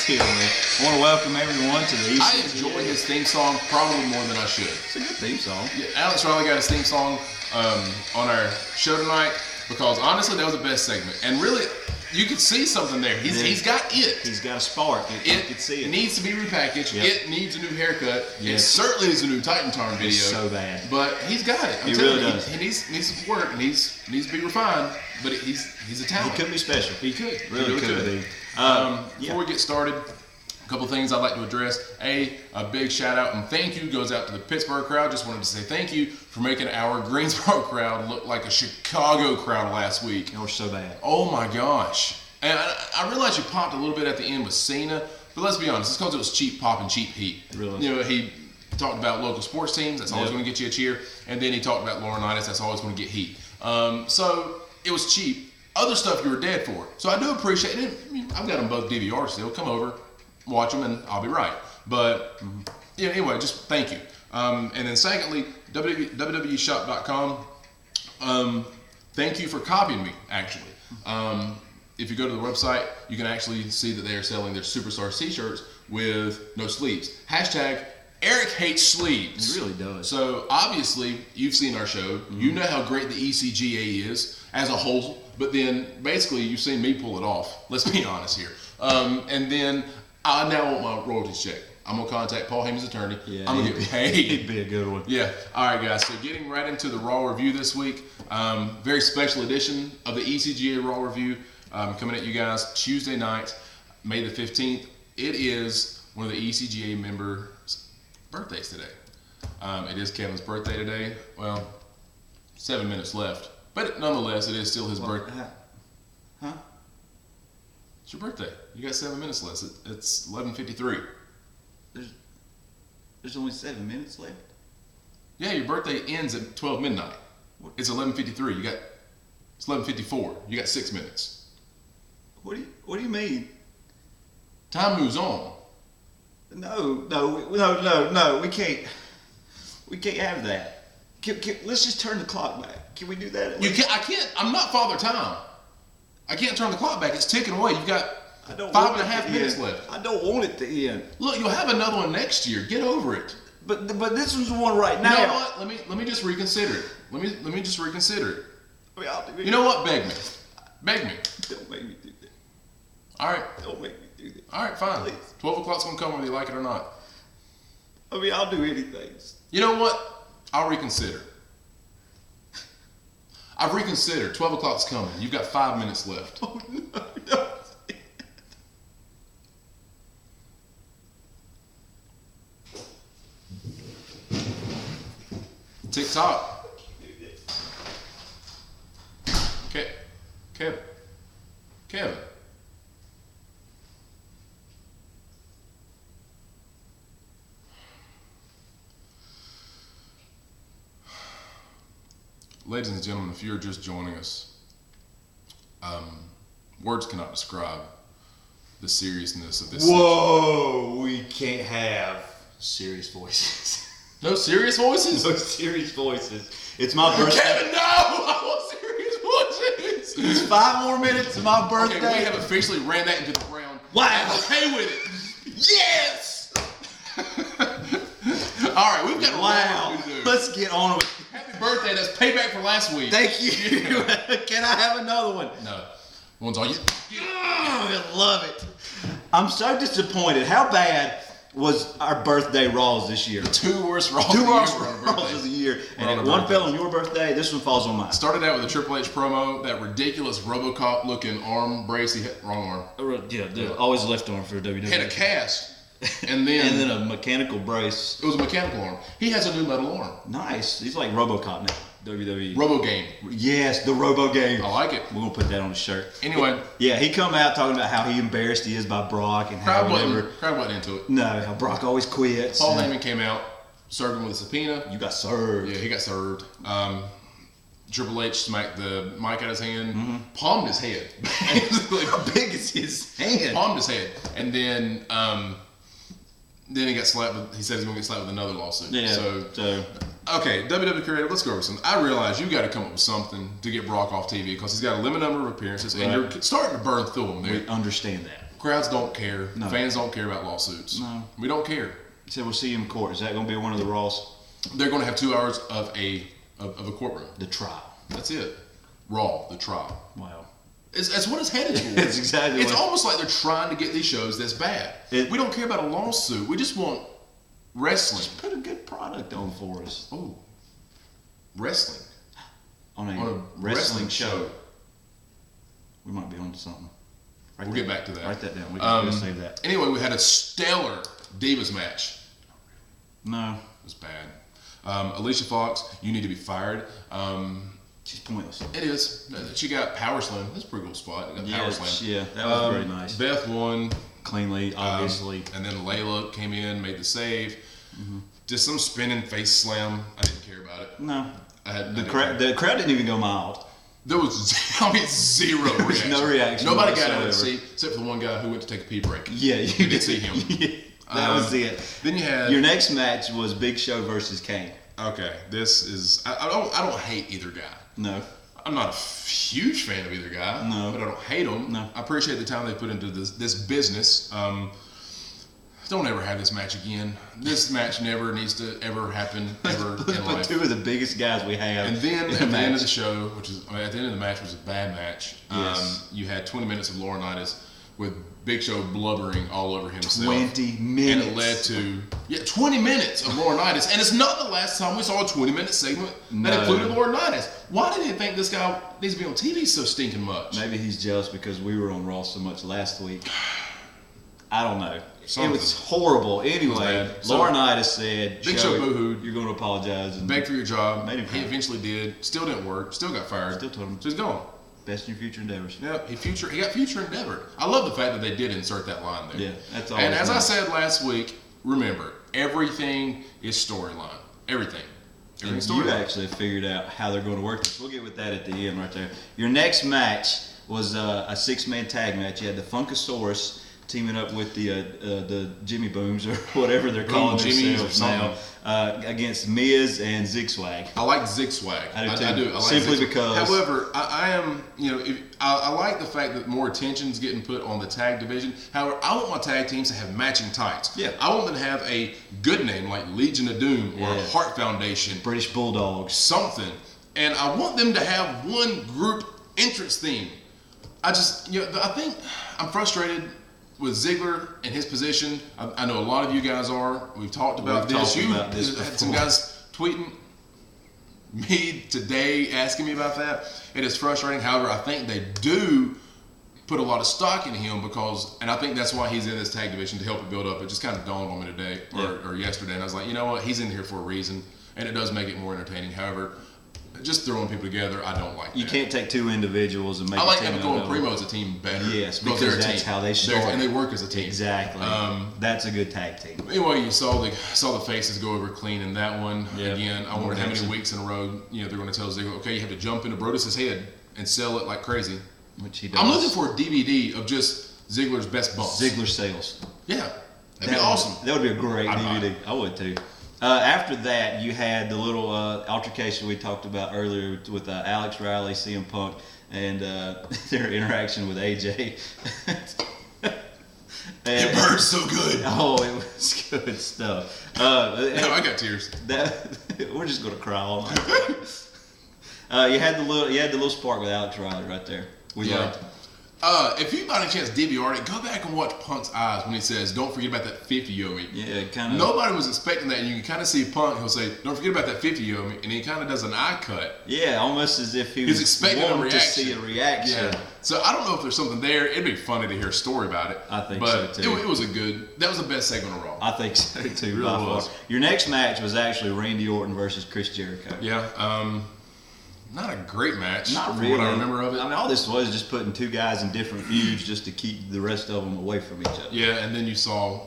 deal, man. I want to welcome everyone to the ECGA. I enjoy his theme song probably more than I should. It's a good theme song. Yeah, Alex Riley got his theme song on our show tonight because honestly that was the best segment. And really, you could see something there. He's got it. He's got a spark. You could see it. Needs to be repackaged. Yep. It needs a new haircut. Yes. It certainly needs a new Titan Tarn video. It's so bad. But he's got it. He really does. He needs some work. And needs to be refined. But he's a talent. He could be special. He could. Really could be. Before we get started, a couple things I'd like to address. A big shout out and thank you goes out to the Pittsburgh crowd. Just wanted to say thank you for making our Greensboro crowd look like a Chicago crowd last week. They were so bad. Oh my gosh. And I realize you popped a little bit at the end with Cena, but let's be honest, it's because it was cheap pop and cheap heat. Really? You know, he talked about local sports teams, that's always going to get you a cheer, and then he talked about Laurinaitis, that's always going to get heat. So it was cheap. Other stuff you were dead for. So I do appreciate it. I've got them both DVR still. Come over, watch them, and I'll be right. But yeah, anyway, just thank you. And then secondly, www.shop.com. Thank you for copying me, actually. If you go to the website, you can actually see that they are selling their Superstars t-shirts with no sleeves. Hashtag Eric hates sleeves. He really does. So obviously, you've seen our show. You know how great the ECGA is as a whole. But then basically, you've seen me pull it off. Let's be honest here. And then I now want my royalties check. I'm going to contact Paul Heyman's attorney. Yeah, I'm going to get paid. He'd be a good one. Yeah. All right, guys. So getting right into the Raw review this week. Very special edition of the ECGA Raw review. Coming at you guys Tuesday night, May the 15th. It is one of the ECGA members' birthdays today. It is Kevin's birthday today. Well, 7 minutes left. But nonetheless, it is still his birthday. Huh? It's your birthday. You got 7 minutes left. It's 11:53. There's only 7 minutes left? Yeah, your birthday ends at 12 midnight. What? It's 11:53. It's 11:54. You got 6 minutes. What do you mean? Time moves on. No. We can't have that. Let's just turn the clock back. Can we do that? You can't. I can't. I'm not Father Time. I can't turn the clock back. It's ticking away. You've got 5.5 minutes left. I don't want it to end. Look, you'll have another one next year. Get over it. But this was the one right now. You know what? Let me just reconsider it. Let me just reconsider it. I mean, I'll do it. You know what? Beg me. Don't make me do that. All right. Don't make me do that. All right. Fine. Please. 12 o'clock's gonna come whether you like it or not. I mean, I'll do anything. You know what? I'll reconsider. I've reconsidered. 12 o'clock's coming. You've got 5 minutes left. Oh no! TikTok. Kevin. Ladies and gentlemen, if you're just joining us, words cannot describe the seriousness of this. Whoa! We can't have serious voices. No serious voices? No serious voices. It's my birthday. Kevin, no! I want serious voices! It's 5 more minutes of my birthday. Okay, we have officially ran that into the ground. Wow! I'm okay with it. Yes! All right, we've got a Wow! lot to do. Let's get on with it. Happy birthday. That's payback for last week. Thank you. Can I have another one? No. One's all you. Oh, I love it. I'm so disappointed. How bad was our birthday Raws this year? The 2 worst Raws Two of the worst year. Raws of the year. We're on And our one birthday. fell on your birthday. This one falls on mine. Started out with a Triple H promo, that ridiculous RoboCop looking arm brace. He had wrong arm. Yeah, always left arm for WWE. Had a cast. And then, And then a mechanical brace. it was a mechanical arm. He has a new metal arm. Nice. He's like RoboCop now. WWE. Robo Game. Yes, the Robo game. I like it. We're gonna put that on the shirt. Anyway, Yeah, he come out talking about how he embarrassed he is by Brock and how crowd wasn't into it. No, how Brock always quits. Paul and Heyman came out, served him with a subpoena. You got served. Yeah, he got served. Triple H smacked the mic out of his hand, palmed his head. How big is his hand? Palmed his head, and then he got slapped. He said he's gonna get slapped with another lawsuit. Yeah. So okay, WWE creative. Let's go over some. I realize you got to come up with something to get Brock off TV because he's got a limited number of appearances, and Right. you're starting to burn through them. we understand that. Crowds don't care. No. Fans don't care about lawsuits. No. We don't care. He said we'll see you in court. Is that going to be one of the Raws? They're going to have 2 hours of a courtroom. The trial. That's it. Raw, the trial. Wow. That's what it's headed towards. It's exactly. It's almost like they're trying to get these shows this bad. We don't care about a lawsuit. We just want wrestling. Just put a good product on for us. Oh, wrestling On a wrestling show. We might be onto something. We'll get back to that. Write that down. We can save that. Anyway, we had a stellar Divas match. No. It was bad. Alicia Fox, you need to be fired. She's pointless. It is. She got Power Slam. That's a pretty cool spot. Got Power Slam. Yeah, that was very nice. Beth won. Cleanly, obviously. And then Layla came in, made the save. Just some spinning face slam. I didn't care about it. No. The crowd didn't even go mild. There was, zero reaction. No reaction. Nobody got out of the seat except for the one guy who went to take a pee break. Yeah, you did see him. Yeah, that was it. Then you had your next match was Big Show versus Kane. Okay, this is I don't hate either guy. No. I'm not a huge fan of either guy. No. But I don't hate them. No. I appreciate the time they put into this business. Don't ever have this match again. This match never needs to ever happen ever in life. 2 of the biggest guys we have. And then at the end of the show, at the end of the match was a bad match. Yes. You had 20 minutes of Laurinaitis with Big Show blubbering all over himself. 20 minutes. And it led to 20 minutes of Laurinaitis. And it's not the last time we saw a 20-minute segment that included Laurinaitis. Why do they think this guy needs to be on TV so stinking much? Maybe he's jealous because we were on Raw so much last week. I don't know. Something. It was horrible. Anyway, Laurinaitis said, Big Show boohooed. You're going to apologize. And begged for your job. Made him he eventually did. Still didn't work. Still got fired. Still told him. So he's gone. Best in your future endeavors. Yep, he got future endeavor. I love the fact that they did insert that line there. Yeah, that's all. And as I said last week, remember, everything is storyline. Everything. Everything's You storyline. actually figured out how they're going to work this. We'll get with that at the end right there. Your next match was a 6-man tag match. You had the Funkasaurus teaming up with the Jimmy Booms or whatever they're calling themselves now against Miz and Zigzwag. I like Zigzwag. I do too. I do. I like Simply Zigzwag. because. However, I am, I like the fact that more attention's getting put on the tag division. However, I want my tag teams to have matching tights. Yeah. I want them to have a good name like Legion of Doom or Heart Foundation. British Bulldogs. Something. And I want them to have one group entrance theme. I think I'm frustrated with Ziggler and his position. I know a lot of you guys are. We've talked about this. You had some guys tweeting me today asking me about that. It is frustrating. However, I think they do put a lot of stock in him and I think that's why he's in this tag division to help it build up. It just kind of dawned on me today or yesterday, and I was like, you know what? He's in here for a reason, and it does make it more entertaining. However, just throwing people together, I don't like that. You can't take 2 individuals and make I like a team. Epico and Primo as a team better. Yes, because because they're a that's team. how they start. And they work as a team. Exactly. That's a good tag team. Anyway, you saw the faces go over clean in that one. Yep. Again, I wonder how many weeks in a row they're going to tell Ziggler, okay, you have to jump into Brodus' head and sell it like crazy. Which he does. I'm looking for a DVD of just Ziggler's best bumps. Ziggler sales. Yeah, that'd be awesome. That would be a great DVD. I would too. After that, you had the little altercation we talked about earlier with Alex Riley, CM Punk, and their interaction with AJ. It burns so good. Oh, it was good stuff. I got tears. We're just gonna cry all night. You had the little spark with Alex Riley right there. We liked it. If you by any chance DVR'd it, go back and watch Punk's eyes when he says, "Don't forget about that 50 you owe me." Yeah, kind of. Nobody was expecting that, and you can kind of see Punk. He'll say, "Don't forget about that 50 you owe me," and he kind of does an eye cut. Yeah, almost as if he He's was expecting a reaction. to see a reaction. Yeah. So I don't know if there's something there. It'd be funny to hear a story about it. I think but so too. It was that was the best segment of Raw. I think so too. It really was. Your next match was actually Randy Orton versus Chris Jericho. Yeah. Not a great match. Not from really. what I remember of it. I mean, all this was just putting 2 guys in different feuds just to keep the rest of them away from each other. Yeah, and then you saw,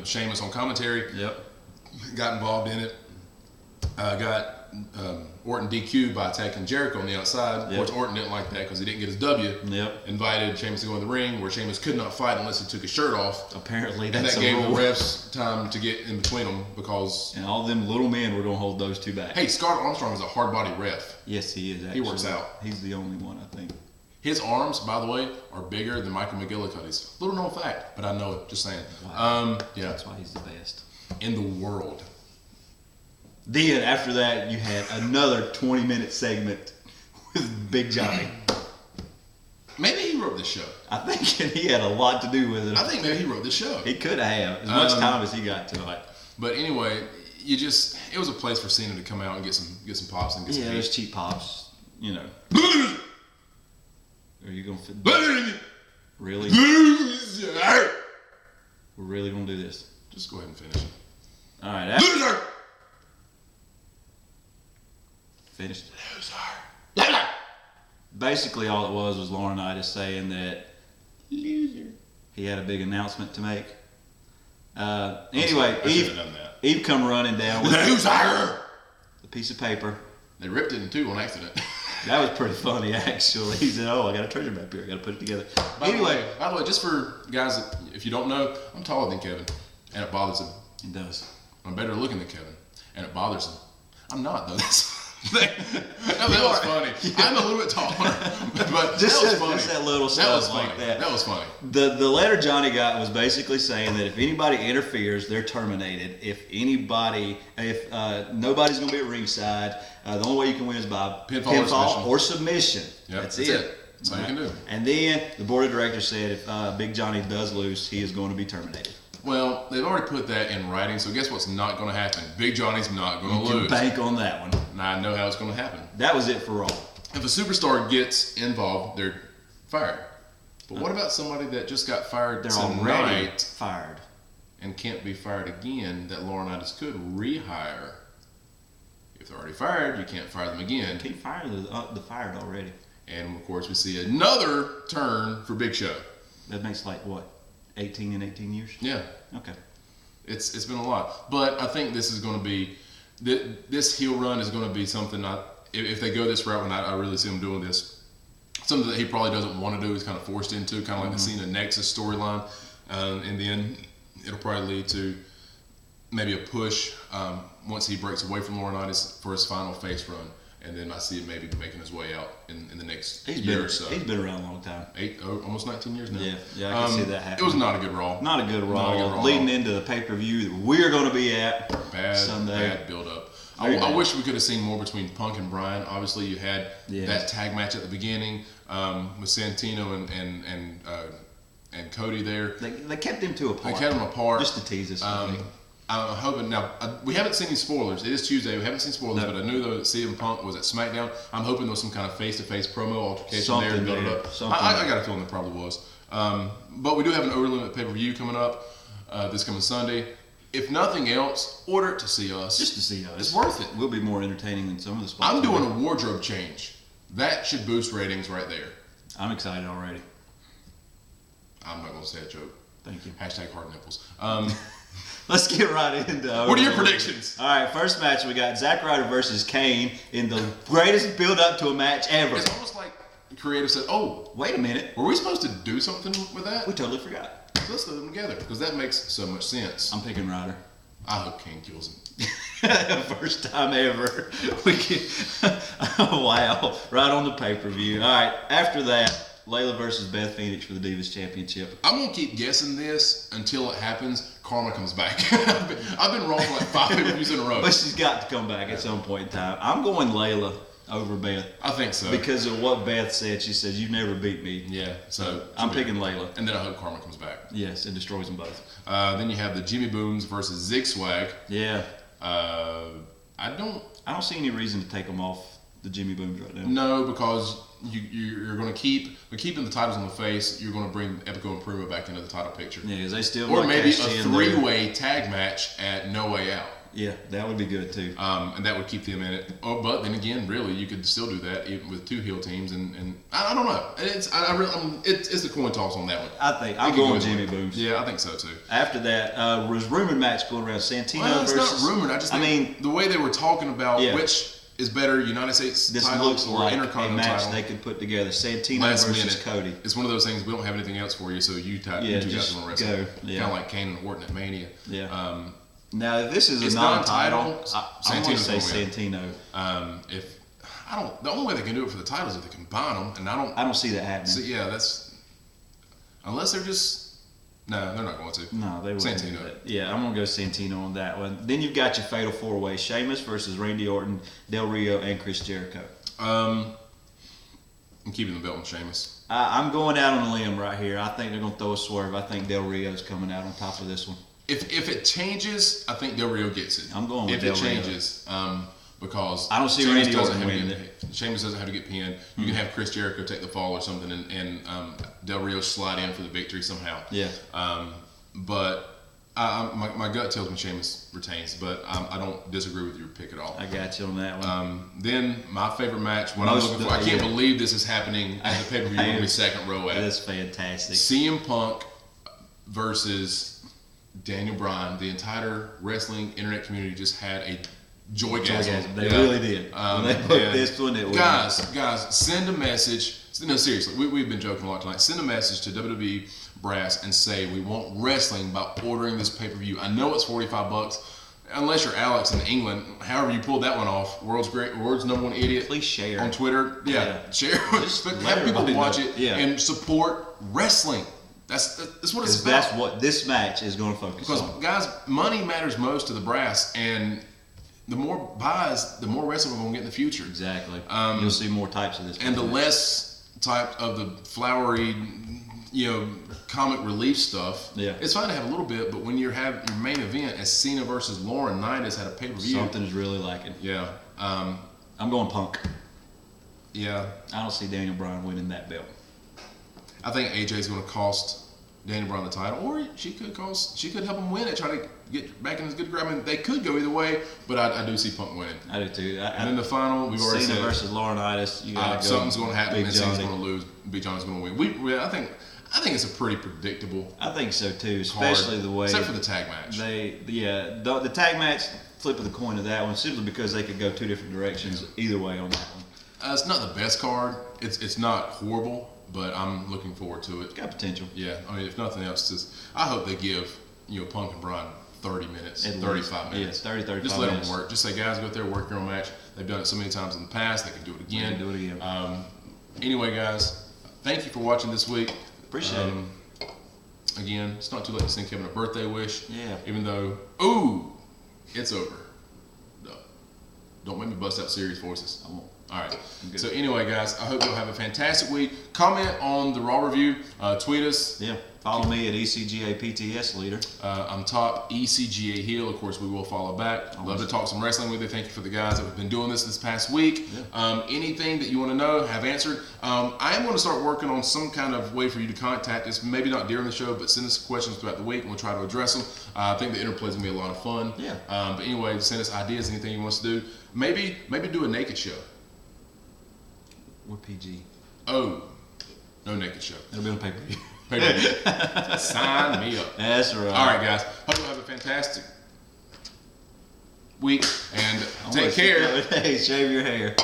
Sheamus on commentary. Yep. Got involved in it. Got Orton DQ'd by attacking Jericho on the outside. Of course, Orton didn't like that because he didn't get his W. Yep. Invited Sheamus to go in the ring, where Sheamus could not fight unless he took his shirt off. Apparently, And that's that a gave rule. the refs time to get in between them because. And all them little men were going to hold those 2 back. Hey, Scott Armstrong is a hard body ref. Yes, he is. Actually. He works out. He's the only one, I think. His arms, by the way, are bigger than Michael McGillicuddy's. Little known fact, but I know it. Just saying. Wow. Yeah. That's why he's the best in the world. Then after that, you had another 20-minute segment with Big Johnny. Maybe he wrote this show. I think he had a lot to do with it. I think maybe he wrote this show. He could have as much time as he got to it. But anyway, it was a place for Cena to come out and get some pops and get some heat. There's cheap pops, you know. Are you gonna really? We're really gonna do this? Just go ahead and finish it. All right. Finished. Loser. Basically, all it was Laurinaitis saying that Loser. he had a big announcement to make. Anyway, I done that. Eve come running down with Loser. a piece of paper. They ripped it in two on accident. That was pretty funny, actually. He said, "Oh, I got a treasure map here. I got to put it together." By the way, just for guys that, if you don't know, I'm taller than Kevin, and it bothers him. It does. I'm better looking than Kevin, and it bothers him. I'm not though. That was funny. Yeah. I'm a little bit taller, but just that was funny. Just that little stuff that was funny. like that. That was funny. The letter Johnny got was basically saying that if anybody interferes, they're terminated. If nobody's going to be at ringside, the only way you can win is by pinfall or submission. Yep, that's it. That's all you can do. And then the board of directors said if Big Johnny does lose, he is going to be terminated. Well, they've already put that in writing, so guess what's not going to happen? Big Johnny's not going to lose. You can bank on that one. And I know how it's going to happen. That was it for Raw. If a superstar gets involved, they're fired. But what about somebody that just got fired already fired and can't be fired again that Laurinaitis could rehire? If they're already fired, you can't fire them again. You can't fire the fired already. And, of course, we see another turn for Big Show. That makes like, what, 18 in 18 years? Yeah. Okay. It's been a lot. But I think this is going to be, this heel run is going to be something, if they go this route, and I really see him doing this, something that he probably doesn't want to do, he's kind of forced into, kind of like the Cena Nexus storyline. In the end, it'll probably lead to maybe a push once he breaks away from Laurinaitis for his final face run. And then I see him maybe making his way out in the next year or so. He's been around a long time. Almost 19 years now. Yeah, I can see that happening. It was not a good Raw. Not a good Raw. Leading into the pay-per-view that we're going to be at Sunday. Bad build-up. I wish we could have seen more between Punk and Bryan. Obviously, you had that tag match at the beginning with Santino and Cody there. They kept them apart. They kept them apart. Just to tease us, I think. I'm hoping now. We haven't seen any spoilers. It is Tuesday. We haven't seen spoilers, but I knew though that CM Punk was at SmackDown. I'm hoping there was some kind of face-to-face promo altercation there to build it up. I got a feeling there probably was. But we do have an over-limit pay-per-view coming up this coming Sunday. If nothing else, order it to see us. Just to see us. It's worth it. We'll be more entertaining than some of the spots. I'm doing a wardrobe change. That should boost ratings right there. I'm excited already. I'm not going to say a joke. Thank you. Hashtag hard nipples. Let's get right into it. What are your predictions? All right, first match we got Zack Ryder versus Kane in the greatest build-up to a match ever. It's almost like the creative said, "Oh, wait a minute, were we supposed to do something with that? We totally forgot. So let's put them together because that makes so much sense." I'm picking Ryder. I hope Kane kills him. First time ever. Wow, right on the pay-per-view. All right, after that, Layla versus Beth Phoenix for the Divas Championship. I'm going to keep guessing this until it happens. Karma comes back. I've been wrong for like 5 pay-per-views in a row. But she's got to come back at some point in time. I'm going Layla over Beth. I think so. Because of what Beth said. She said, "You've never beat me." Yeah. So I'm picking Layla. And then I hope Karma comes back. Yes, it destroys them both. Then you have the Jimmy Booms versus Zig Swag. Yeah. I don't see any reason to take them off the Jimmy Booms right now. No, because you're going to keeping the titles on the face. You're going to bring Epico and Primo back into the title picture. Yeah, because they still or maybe a 3-way tag match at No Way Out. Yeah, that would be good too. And that would keep them in it. Oh, but then again, really, you could still do that even with 2 heel teams. And I don't know. It's the coin toss on that one. I think I'm going Jimmy Booms. Yeah, I think so too. After that, was rumored match going around Santino it's versus. Not rumored. I mean, the way they were talking about which is better, United States this title looks or like Intercontinental a match title. they could put together. Santino Last versus minute. Cody. It's one of those things. We don't have anything else for you, so you two guys want to wrestle. Kind of like Kane and Orton at Mania. Yeah. Now, if this is it's a non-title, non-title. I want to say Santino. If The only way they can do it for the title is if they combine them, and I don't see that happening. So yeah, unless they're just. No, they're not going to. No, they wouldn't. Santino. Yeah, I'm going to go Santino on that one. Then you've got your fatal four-way: Sheamus versus Randy Orton, Del Rio, and Chris Jericho. I'm keeping the belt on Sheamus. I'm going out on a limb right here. I think they're going to throw a swerve. I think Del Rio's coming out on top of this one. If it changes, I think Del Rio gets it. I'm going with Del Rio. If it changes, because I don't see Randy Orton winning it. Sheamus doesn't have to get pinned. You can have Chris Jericho take the fall or something, and Del Rio slide in for the victory somehow. Yeah. But my gut tells me Sheamus retains, but I don't disagree with your pick at all. I got you on that one. Then my favorite match, what I'm looking for, I can't believe this is happening at the pay-per-view we'll be second row at. That's fantastic. CM Punk versus Daniel Bryan. The entire wrestling internet community just had a joygasm. They really did. When they put this one, guys, send a message. No, seriously, we've been joking a lot tonight. Send a message to WWE Brass and say we want wrestling by ordering this pay-per-view. I know it's $45. Unless you're Alex in England, however you pulled that one off, world's number one idiot. Please share on Twitter. Yeah. Share. Just have people watch it and support wrestling. That's what it's about. That's what this match is going to focus on. Because guys, money matters most to the Brass, and the more buys, the more wrestling we're going to get in the future. Exactly. You'll see more types of this. And the less type of the flowery, comic relief stuff. Yeah. It's fine to have a little bit, but when you have your main event as Cena versus Lauren Knight has had a pay-per-view. Something's really lacking. Yeah. I'm going Punk. Yeah. I don't see Daniel Bryan winning that belt. I think AJ's going to cost Daniel Bryan the title, or she could help him win it, try to get back in his good grip. I mean, they could go either way, but I do see Punk winning. I do too. And then the final, we've already said Cena versus Laurinaitis. You got to go. Something's going to happen, and Cena's going to lose. Big John's going to win. I think it's a pretty predictable. I think so too, especially card, the way. Except for the tag match. The tag match, flip of the coin of that one, simply because they could go two different directions either way on that one. It's not the best card. It's not horrible, but I'm looking forward to it. It's got potential. Yeah, I mean, if nothing else, I hope they give Punk and Bryan 30 minutes, 35 minutes. Yeah, 35 Just let minutes. them work. Just say, guys, go out there, work your own match. They've done it so many times in the past. They can do it again. Anyway, guys, thank you for watching this week. Appreciate it. Again, it's not too late to send Kevin a birthday wish. Yeah. Even though, it's over. No. Don't make me bust out serious voices. I won't. All right. So anyway, guys, I hope you'll have a fantastic week. Comment on the Raw review. Tweet us. Yeah. Follow me at ECGA PTS Leader. I'm top ECGA heel. Of course, we will follow back. Love to talk some wrestling with you. Thank you for the guys that have been doing this past week. Yeah. Anything that you want to know, have answered. I am going to start working on some kind of way for you to contact us. Maybe not during the show, but send us questions throughout the week, and we'll try to address them. I think the interplay is going to be a lot of fun. Yeah. But anyway, send us ideas, anything you want us to do. Maybe do a naked show. We're PG. Oh, no naked show. It'll be on pay-per-view. Sign me up. That's right. All right, guys. Hope you have a fantastic week and take care. Hey, shave your hair.